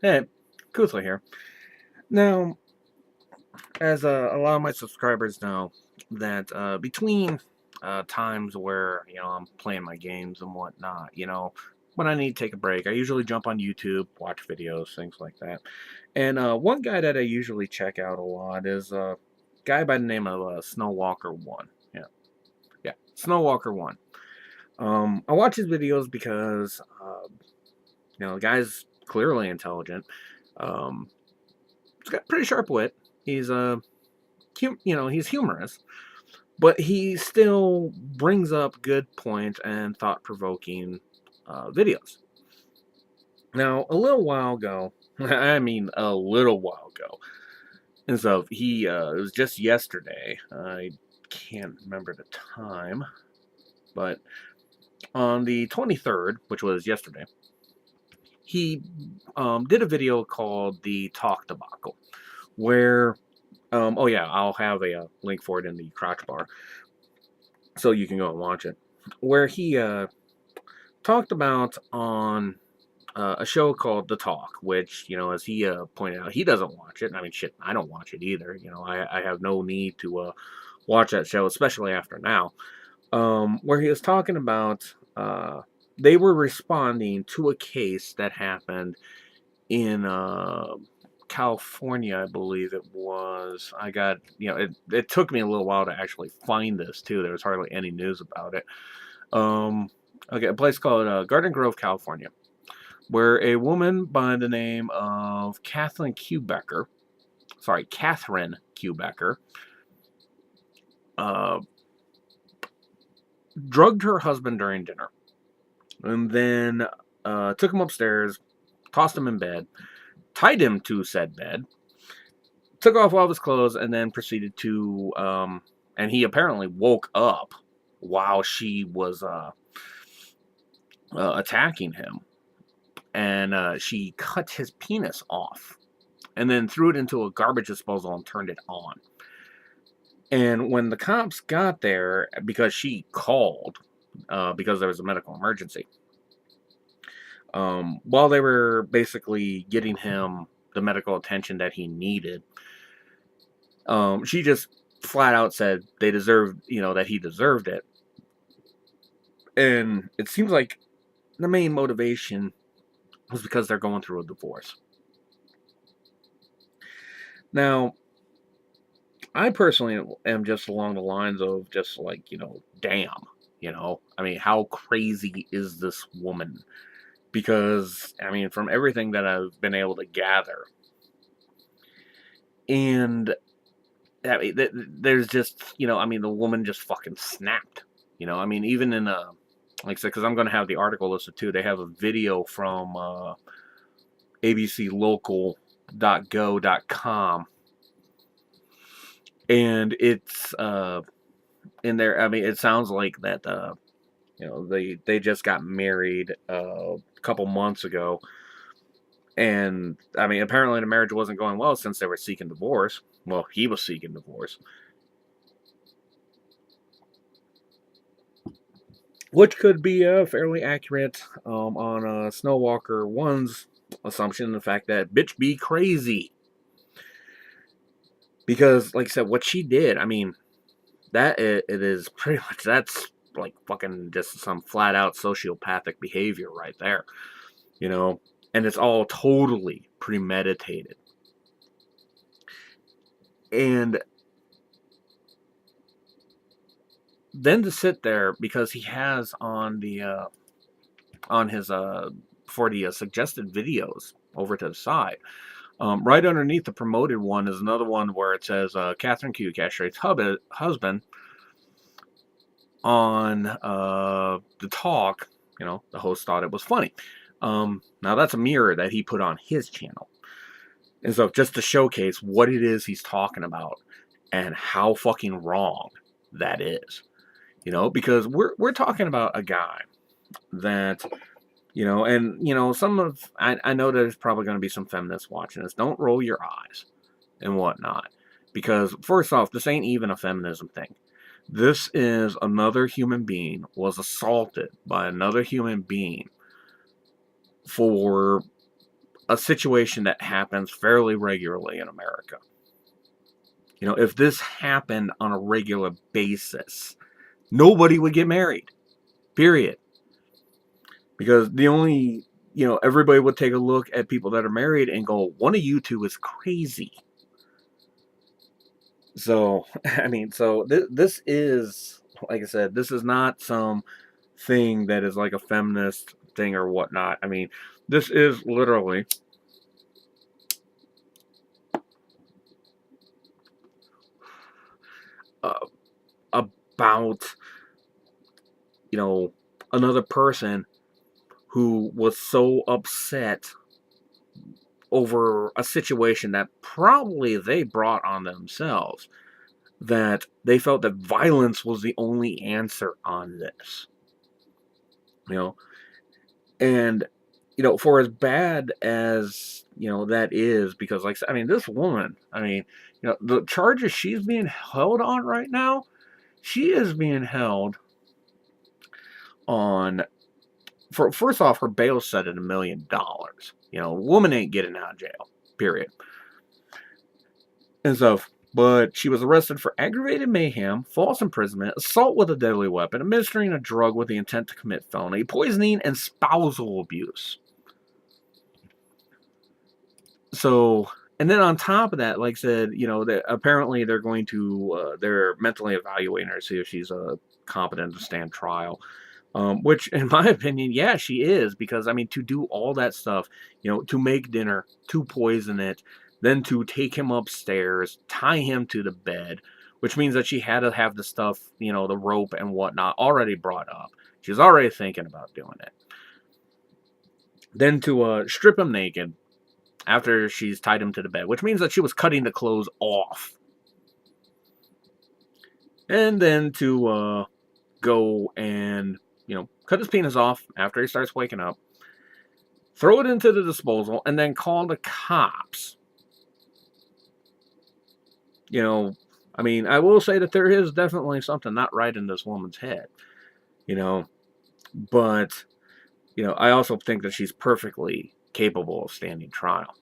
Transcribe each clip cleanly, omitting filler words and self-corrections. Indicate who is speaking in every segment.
Speaker 1: Hey, Kuthla here. Now, as a lot of my subscribers know, that between times where I'm playing my games and whatnot, when I need to take a break, I usually jump on YouTube, watch videos, things like that. And one guy that I usually check out a lot is a guy by the name of SnowWalkerOne. Yeah, yeah, SnowWalkerOne. I watch his videos because the guy's clearly intelligent. Um, he's got pretty sharp wit. He's he's humorous, but he still brings up good points and thought-provoking videos. Now, a little while ago, I mean a little while ago, and so it was just yesterday. I can't remember the time, but on the 23rd, which was yesterday, he did a video called the Talk Debacle, where oh yeah, I'll have a link for it in the crotch bar, so you can go and watch it. Where he talked about on a show called The Talk, which as he pointed out, he doesn't watch it. I mean, shit, I don't watch it either. I have no need to watch that show, especially after now. Where he was talking about they were responding to a case that happened in California, I believe it was. I got, it took me a little while to actually find this too. There was hardly any news about it. Okay, a place called Garden Grove, California, where a woman by the name of Catherine Kieu Becker, uh, drugged her husband during dinner, and then took him upstairs, tossed him in bed, tied him to said bed, took off all of his clothes, and then proceeded to, and he apparently woke up while she was attacking him, and she cut his penis off, and then threw it into a garbage disposal and turned it on. And when the cops got there, because she called, because there was a medical emergency, while they were basically getting him the medical attention that he needed, she just flat out said they deserved, that he deserved it. And it seems like the main motivation was because they're going through a divorce. Now, I personally am just along the lines of just like, damn, I mean, how crazy is this woman? Because, I mean, from everything that I've been able to gather, and I mean, there's just, I mean, the woman just fucking snapped. I mean, even in like I said, because I'm going to have the article listed too. They have a video from abclocal.go.com, and it's in there. I mean, it sounds like that. They just got married a couple months ago, and I mean, apparently the marriage wasn't going well since they were seeking divorce. Well, he was seeking divorce, which could be fairly accurate on SnowWalkerOne's assumption, the fact that bitch be crazy. Because, like I said, what she did, I mean, it is pretty much, that's like fucking just some flat out sociopathic behavior right there, and it's all totally premeditated. And then to sit there, because he has on his for the suggested videos over to the side, right underneath the promoted one is another one where it says Catherine Kieu castrates husband on the talk. The host thought it was funny. Now that's a mirror that he put on his channel, and so just to showcase what it is he's talking about and how fucking wrong that is. Because we're talking about a guy that, and some of, I know there's probably going to be some feminists watching this. Don't roll your eyes and whatnot, because first off, this ain't even a feminism thing. This is another human being was assaulted by another human being for a situation that happens fairly regularly in America. You know, if this happened on a regular basis, nobody would get married. Period. Because the only, everybody would take a look at people that are married and go, one of you two is crazy. So, I mean, so this is, like I said, this is not some thing that is like a feminist thing or whatnot. I mean, this is literally uh, about, another person who was so upset over a situation that probably they brought on themselves, that they felt that violence was the only answer on this. You know, and for as bad as that is, because like I mean, this woman, I mean, the charges she's being held on right now, she is being held on, for first off, her bail set at $1 million. Woman ain't getting out of jail. Period. And so, but she was arrested for aggravated mayhem, false imprisonment, assault with a deadly weapon, administering a drug with the intent to commit felony, poisoning, and spousal abuse. So, and then on top of that, like I said, apparently they're going to, they're mentally evaluating her to see if she's competent to stand trial. Which, in my opinion, yeah, she is, because I mean, to do all that stuff, to make dinner, to poison it, then to take him upstairs, tie him to the bed, which means that she had to have the stuff, the rope and whatnot, already brought up. She's already thinking about doing it. Then to strip him naked after she's tied him to the bed, which means that she was cutting the clothes off. And then to go and cut his penis off after he starts waking up, throw it into the disposal, and then call the cops. I mean, I will say that there is definitely something not right in this woman's head, but, I also think that she's perfectly capable of standing trial.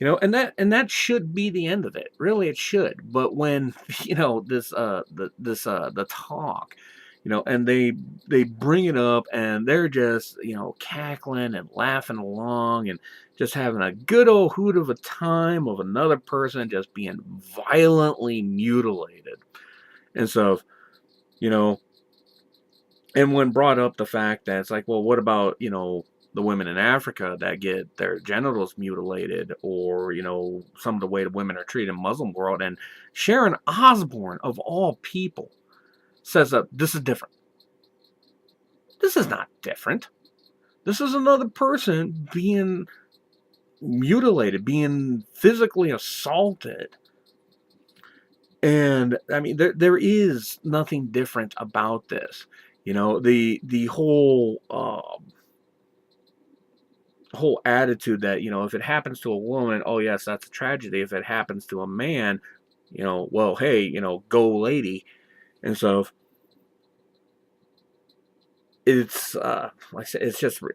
Speaker 1: And that should be the end of it. Really, it should. But when the talk, and they bring it up, and they're just cackling and laughing along, and just having a good old hoot of a time of another person just being violently mutilated, and so you know, and when brought up the fact that it's like, well, what about the women in Africa that get their genitals mutilated, or some of the way the women are treated in Muslim world, and Sharon Osbourne of all people says that this is different. This is not different. This is another person being mutilated, being physically assaulted. And I mean, there is nothing different about this. The whole attitude that if it happens to a woman, oh yes, that's a tragedy. If it happens to a man, well, hey, go lady. And so it's like I said,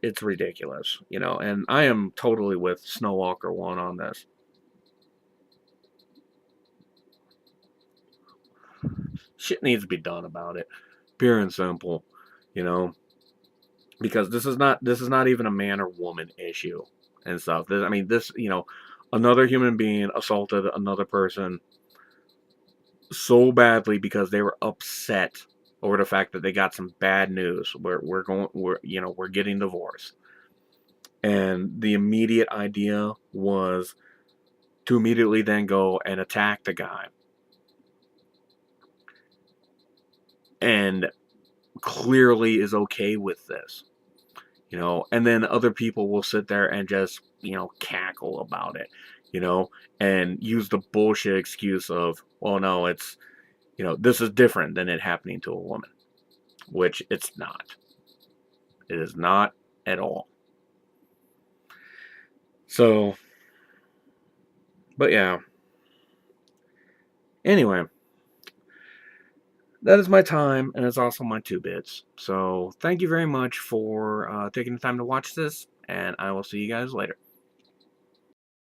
Speaker 1: it's ridiculous, and I am totally with SnowWalkerOne on this. Shit needs to be done about it, pure and simple, because this is not even a man or woman issue and stuff. I mean, this, another human being assaulted another person so badly because they were upset over the fact that they got some bad news. We're getting divorced, and the immediate idea was to immediately then go and attack the guy, and clearly is okay with this, and then other people will sit there and just cackle about it, and use the bullshit excuse of, well, no, it's this is different than it happening to a woman, which it's not. It is not at all. So, but yeah. Anyway, That is my time, and it's also my 2 bits. So thank you very much for taking the time to watch this, and I will see you guys later.